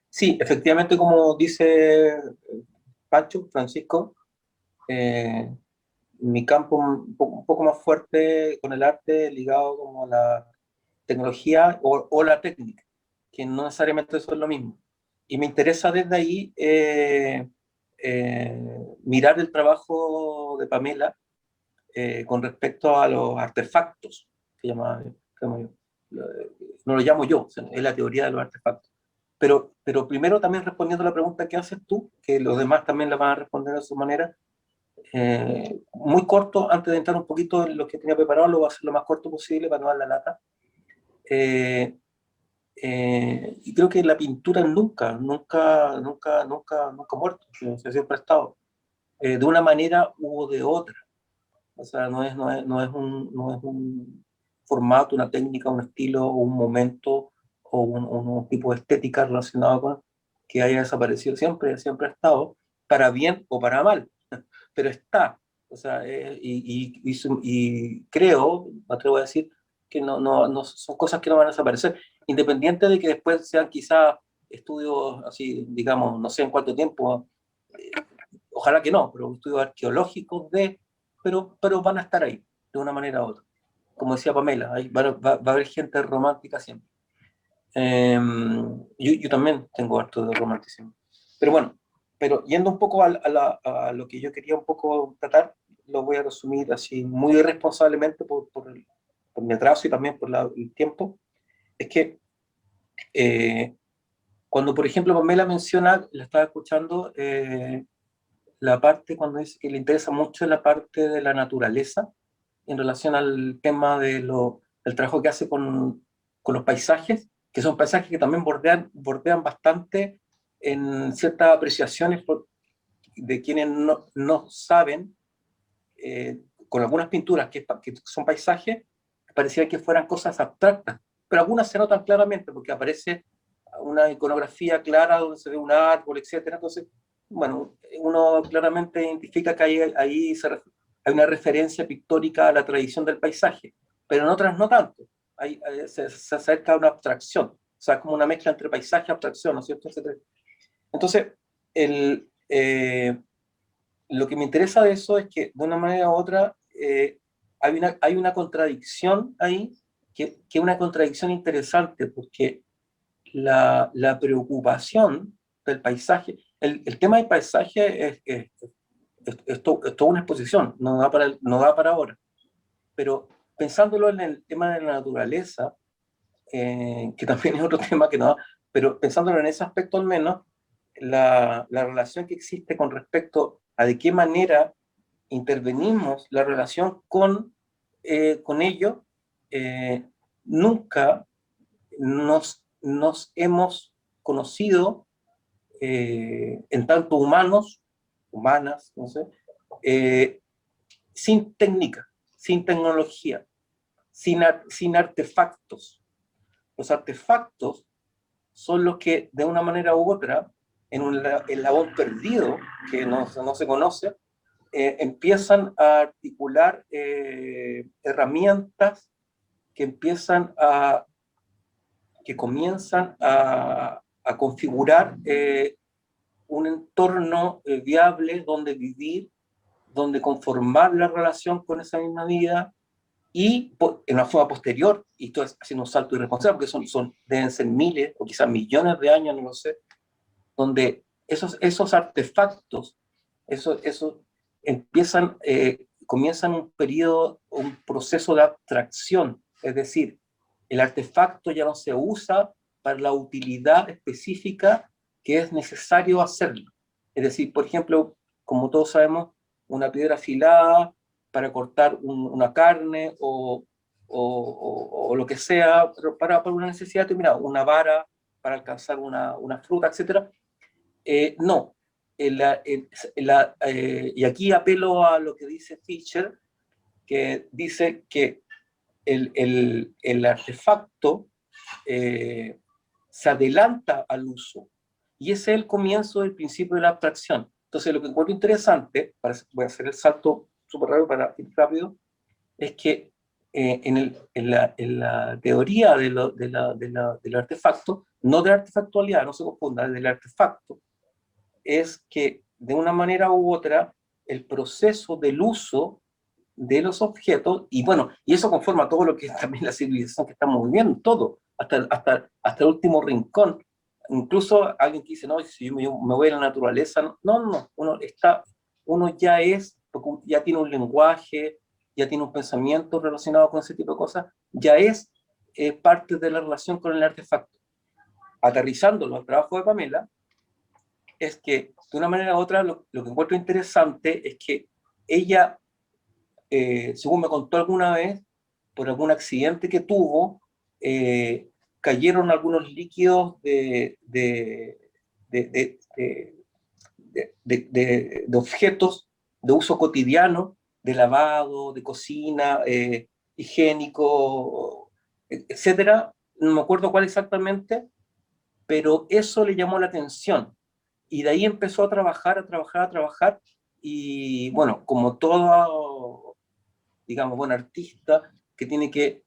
Sí, efectivamente, como dice Pancho, Francisco, mi campo un poco más fuerte con el arte, ligado como a la tecnología o la técnica, que no necesariamente eso es lo mismo. Y me interesa desde ahí mirar el trabajo de Pamela con respecto a los artefactos, que llamo yo. No lo llamo yo, es la teoría de los artefactos. Pero primero también respondiendo a la pregunta que haces tú, que los demás también la van a responder de su manera, muy corto, antes de entrar un poquito en lo que tenía preparado, lo voy a hacer lo más corto posible para no dar la lata. Y creo que la pintura nunca ha muerto, siempre ha estado, de una manera u de otra. O sea, no es un formato, una técnica, un estilo, un momento o un tipo de estética relacionado con que haya desaparecido. Siempre ha estado, para bien o para mal, pero está. O sea, y creo, me atrevo a decir, que no son cosas que no van a desaparecer, independiente de que después sean quizás estudios así, digamos, no sé en cuánto tiempo, ojalá que no, pero estudios arqueológicos pero van a estar ahí, de una manera u otra. Como decía Pamela, va a haber gente romántica siempre. Yo también tengo harto de romanticismo. Pero bueno, pero yendo un poco a lo que yo quería un poco tratar, lo voy a resumir así muy irresponsablemente por mi atraso y también por el tiempo, es que cuando, por ejemplo, Pamela menciona, la estaba escuchando, la parte cuando dice que le interesa mucho la parte de la naturaleza en relación al tema del trabajo que hace con los paisajes, que son paisajes que también bordean bastante en ciertas apreciaciones de quienes no saben, con algunas pinturas que son paisajes, pareciera que fueran cosas abstractas, pero algunas se notan claramente porque aparece una iconografía clara donde se ve un árbol, etcétera. Entonces, bueno, uno claramente identifica que ahí hay una referencia pictórica a la tradición del paisaje, pero en otras no tanto. Se acerca a una abstracción, o sea, como una mezcla entre paisaje y abstracción, ¿no es cierto? Entonces, lo que me interesa de eso es que, de una manera u otra, hay una contradicción ahí, que es una contradicción interesante, porque la preocupación del paisaje, el tema del paisaje es toda una exposición, no da para ahora, pero pensándolo en el tema de la naturaleza, que también es otro tema que no da, pero pensándolo en ese aspecto al menos, la relación que existe con respecto a de qué manera intervenimos la relación con ello, nunca nos hemos conocido en tanto humanos, humanas, no sé, sin técnica, sin tecnología, sin artefactos. Los artefactos son los que, de una manera u otra, en un eslabón perdido, que no se conoce, empiezan a articular herramientas que comienzan a configurar un entorno viable donde vivir, donde conformar la relación con esa misma vida, y en una forma posterior, y esto es haciendo un salto irresponsable, porque deben ser miles o quizás millones de años, no lo sé, donde esos artefactos, comienzan un periodo, un proceso de abstracción, es decir, el artefacto ya no se usa para la utilidad específica que es necesario hacerlo. Es decir, por ejemplo, como todos sabemos, una piedra afilada para cortar una carne o lo que sea, para una necesidad determinada, una vara para alcanzar una fruta, etc. No. Y aquí apelo a lo que dice Fischer, que dice que el artefacto se adelanta al uso, y ese es el comienzo del principio de la abstracción. Entonces, lo que encuentro interesante, voy a hacer el salto súper rápido, es que en la teoría del artefacto, no de la artefactualidad, no se confunda, del artefacto, es que de una manera u otra el proceso del uso de los objetos, y bueno, y eso conforma todo lo que es también la civilización que estamos viviendo, todo, hasta el último rincón. Incluso alguien que dice, no, si yo me voy a la naturaleza, no, uno porque ya tiene un lenguaje, ya tiene un pensamiento relacionado con ese tipo de cosas, ya es parte de la relación con el artefacto. Aterrizándolo al trabajo de Pamela, es que de una manera u otra lo que encuentro interesante es que ella, según me contó alguna vez, por algún accidente que tuvo, cayeron algunos líquidos de objetos de uso cotidiano, de lavado, de cocina, higiénico, etcétera. No me acuerdo cuál exactamente, pero eso le llamó la atención. Y de ahí empezó a trabajar, y bueno, como todo, digamos, buen artista, que tiene que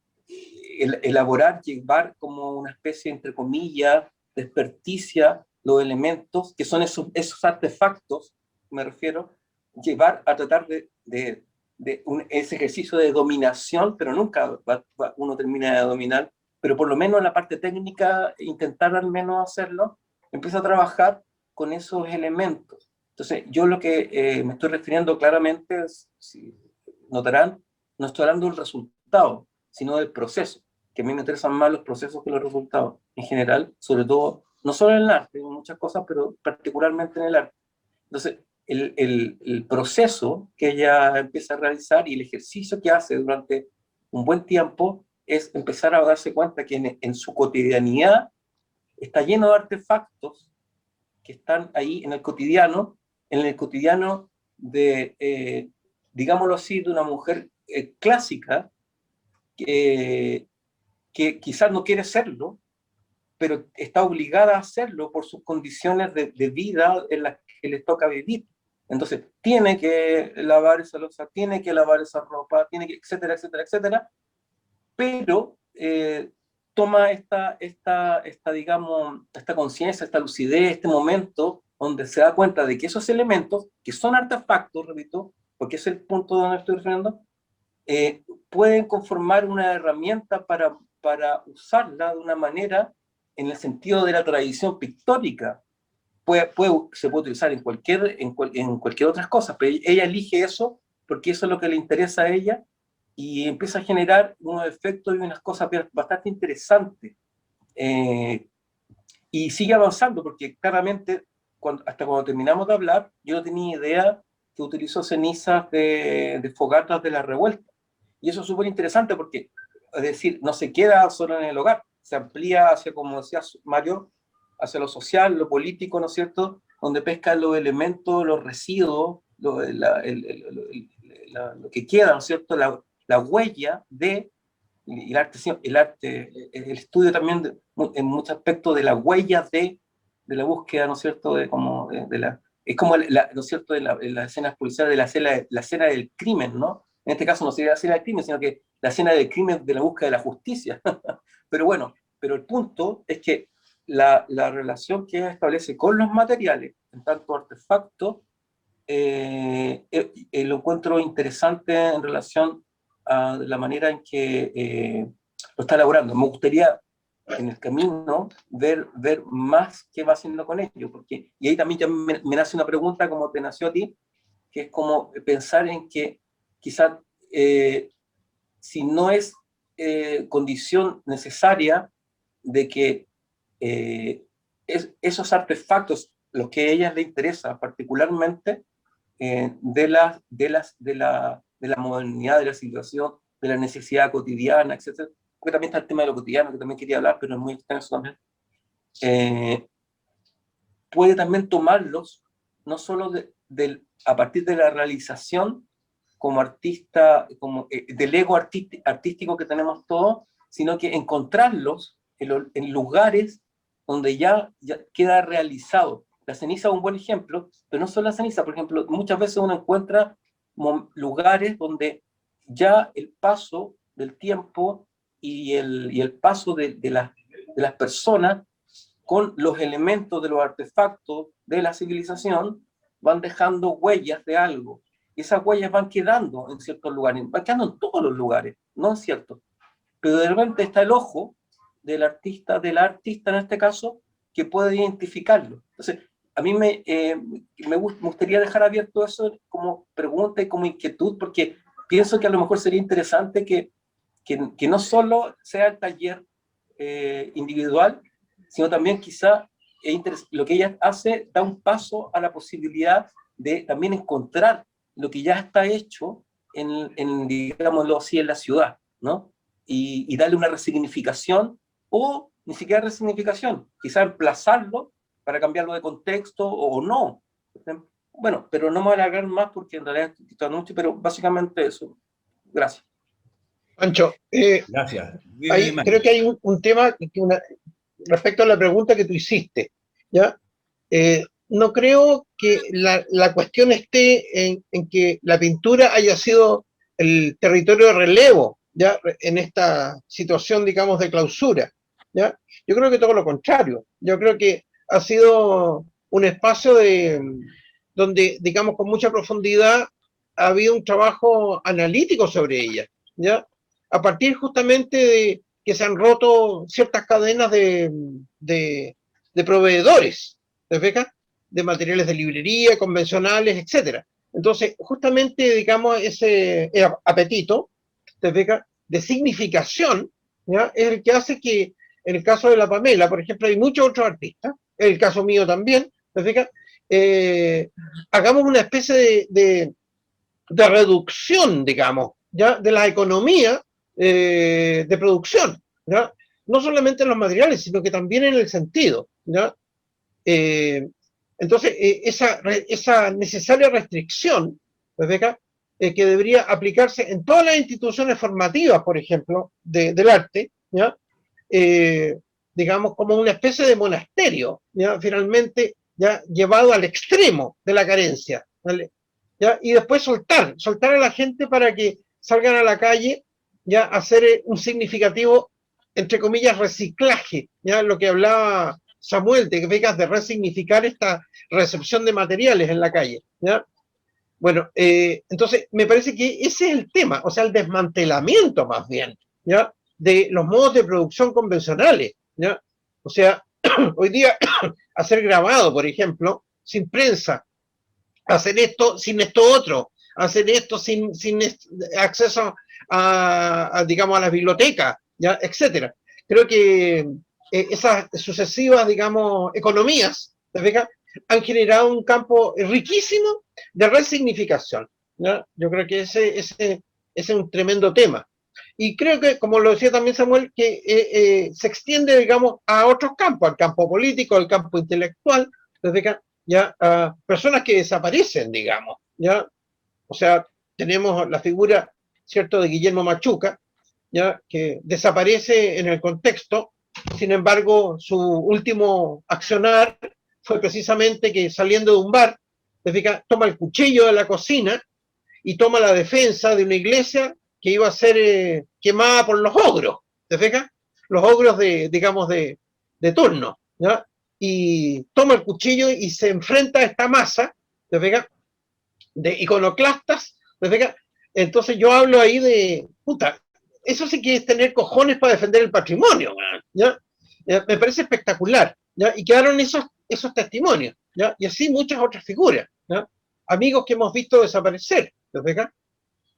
elaborar, llevar como una especie, entre comillas, de experticia los elementos, que son esos artefactos, me refiero, llevar a tratar de ese ejercicio de dominación, pero nunca uno termina de dominar, pero por lo menos en la parte técnica, intentar al menos hacerlo, empieza a trabajar con esos elementos. Entonces, yo lo que me estoy refiriendo claramente, si notarán, no estoy hablando del resultado, sino del proceso, que a mí me interesan más los procesos que los resultados, en general, sobre todo, no solo en el arte, en muchas cosas, pero particularmente en el arte. Entonces, el proceso que ella empieza a realizar y el ejercicio que hace durante un buen tiempo es empezar a darse cuenta que en su cotidianidad está lleno de artefactos que están ahí en el cotidiano de, digámoslo así, de una mujer clásica que quizás no quiere serlo, pero está obligada a hacerlo por sus condiciones de vida en las que les toca vivir. Entonces, tiene que lavar esa loza, tiene que lavar esa ropa, tiene que, etcétera, etcétera, etcétera, pero toma digamos, esta conciencia, esta lucidez, este momento donde se da cuenta de que esos elementos, que son artefactos, repito, porque es el punto donde estoy refiriendo, pueden conformar una herramienta para usarla de una manera en el sentido de la tradición pictórica. Se puede utilizar en cualquier otras cosas, pero ella elige eso porque eso es lo que le interesa a ella y empieza a generar unos efectos y unas cosas bastante interesantes. Y sigue avanzando porque claramente hasta cuando terminamos de hablar yo no tenía idea que utilizó cenizas de fogatas de la revuelta. Y eso es súper interesante porque, es decir, no se queda solo en el hogar, se amplía hacia, como decía Mario, hacia lo social, lo político, ¿no es cierto?, donde pescan los elementos, los residuos, lo que queda, ¿no es cierto?, la huella de, y el estudio también en muchos aspectos de la huella de la búsqueda, ¿no es cierto?, es como ¿no es cierto?, en la escena policial de la escena del crimen, ¿no? En este caso no sería la escena del crimen, sino que la escena del crimen de la búsqueda de la justicia. Pero bueno, pero el punto es que la relación que ella establece con los materiales, en tanto artefactos, lo encuentro interesante en relación a la manera en que lo está elaborando. Me gustaría en el camino ver más qué va haciendo con ello, porque, y ahí también ya me nace una pregunta como te nació a ti, que es como pensar en que quizás si no es condición necesaria de que esos artefactos, los que a ella le interesa particularmente, de la modernidad, de la situación, de la necesidad cotidiana, etc. Porque también está el tema de lo cotidiano, que también quería hablar, pero es muy extenso también. Puede también tomarlos, no solo a partir de la realización como artista, como del ego artístico que tenemos todos, sino que encontrarlos en lugares donde ya queda realizado. La ceniza es un buen ejemplo, pero no solo la ceniza, por ejemplo, muchas veces uno encuentra lugares donde ya el paso del tiempo y el paso de las personas con los elementos de los artefactos de la civilización van dejando huellas de algo. Y esas huellas van quedando en ciertos lugares, van quedando en todos los lugares, no es cierto. Pero de repente está el ojo del artista en este caso, que puede identificarlo. Entonces, a mí me gustaría dejar abierto eso como pregunta y como inquietud, porque pienso que a lo mejor sería interesante que no solo sea el taller individual, sino también quizá lo que ella hace da un paso a la posibilidad de también encontrar lo que ya está hecho digámoslo así, en la ciudad, ¿no? Y darle una resignificación, o ni siquiera resignificación, quizá emplazarlo para cambiarlo de contexto o no. Bueno, pero no me voy a alargar más porque en realidad estoy mucho, pero básicamente eso. Gracias. Pancho, Gracias. creo que hay un tema respecto a la pregunta que tú hiciste, ¿ya? no creo que la cuestión esté en que la pintura haya sido el territorio de relevo, ¿ya? En esta situación, digamos, de clausura, ¿ya? Yo creo que todo lo contrario. Yo creo que ha sido un espacio donde, digamos, con mucha profundidad ha habido un trabajo analítico sobre ella, ¿ya? A partir justamente de que se han roto ciertas cadenas de proveedores, ¿te fijas? De materiales de librería, convencionales, etcétera. Entonces, justamente, digamos, ese apetito, ¿te fijas? De significación, ¿ya? Es el que hace que, en el caso de la Pamela, por ejemplo, hay muchos otros artistas, en el caso mío también, ¿te fijas? Hagamos una especie de reducción, digamos, ¿ya? De la economía de producción, ¿ya? No solamente en los materiales, sino que también en el sentido, ¿ya? Entonces, esa necesaria restricción, ¿ves? Que debería aplicarse en todas las instituciones formativas, por ejemplo, del arte, ¿ya? Digamos, como una especie de monasterio, ¿ya? Finalmente, ya llevado al extremo de la carencia, ¿vale? ¿Ya? Y después soltar a la gente para que salgan a la calle, ya, a hacer un significativo, entre comillas, reciclaje, ya, lo que hablaba Samuel, de resignificar esta recepción de materiales en la calle, ¿ya? Bueno, entonces me parece que ese es el tema, o sea, el desmantelamiento más bien, ¿ya? De los modos de producción convencionales, ¿ya? O sea, hoy día hacer grabado, por ejemplo, sin prensa, hacer esto sin esto otro, hacer esto sin acceso digamos, a las bibliotecas, ¿ya? Etcétera. Creo que esas sucesivas, digamos, economías, ¿ves? Han generado un campo riquísimo de resignificación, ¿ya? Yo creo que ese es un tremendo tema. Y creo que, como lo decía también Samuel, que se extiende, digamos, a otros campos, al campo político, al campo intelectual, ¿ves? Ya, personas que desaparecen, digamos, ¿ya? O sea, tenemos la figura, ¿cierto?, de Guillermo Machuca, ¿ya? Que desaparece en el contexto, sin embargo, su último accionar fue precisamente que saliendo de un bar, toma el cuchillo de la cocina y toma la defensa de una iglesia que iba a ser quemada por los ogros, ¿te fijas? Los ogros digamos, de turno, ¿ya? Y toma el cuchillo y se enfrenta a esta masa, ¿te fijas? De iconoclastas, ¿te fijas? Entonces yo hablo ahí de, puta, eso sí que es tener cojones para defender el patrimonio, ¿ya? Me parece espectacular, ¿ya? Y quedaron esos testimonios, ¿ya? Y así muchas otras figuras, ¿ya? Amigos que hemos visto desaparecer, ¿te fijas?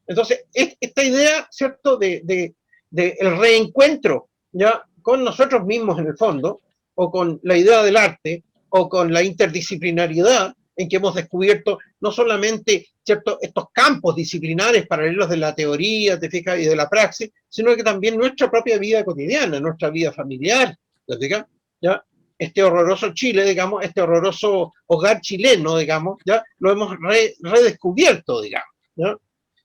Entonces, esta idea, ¿cierto?, de el reencuentro, ¿ya?, con nosotros mismos en el fondo, o con la idea del arte, o con la interdisciplinariedad, en que hemos descubierto no solamente, ¿cierto?, estos campos disciplinares paralelos de la teoría, te fijas, y de la praxis, sino que también nuestra propia vida cotidiana, nuestra vida familiar, ¿te fijas? ¿Ya? Este horroroso Chile, digamos, este horroroso hogar chileno, digamos, ya lo hemos redescubierto, digamos, ¿ya?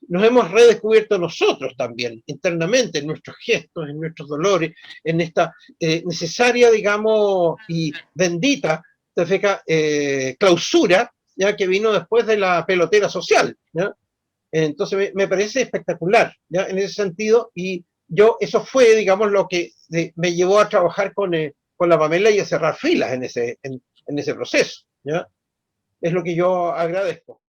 Nos hemos redescubierto nosotros también, internamente, en nuestros gestos, en nuestros dolores, en esta necesaria, digamos, y bendita, clausura, ya que vino después de la pelotera social, ¿ya? Entonces me parece espectacular, ¿ya? En ese sentido, y eso fue, digamos, lo que me llevó a trabajar con la Pamela y a cerrar filas en ese proceso, ¿ya? Es lo que yo agradezco.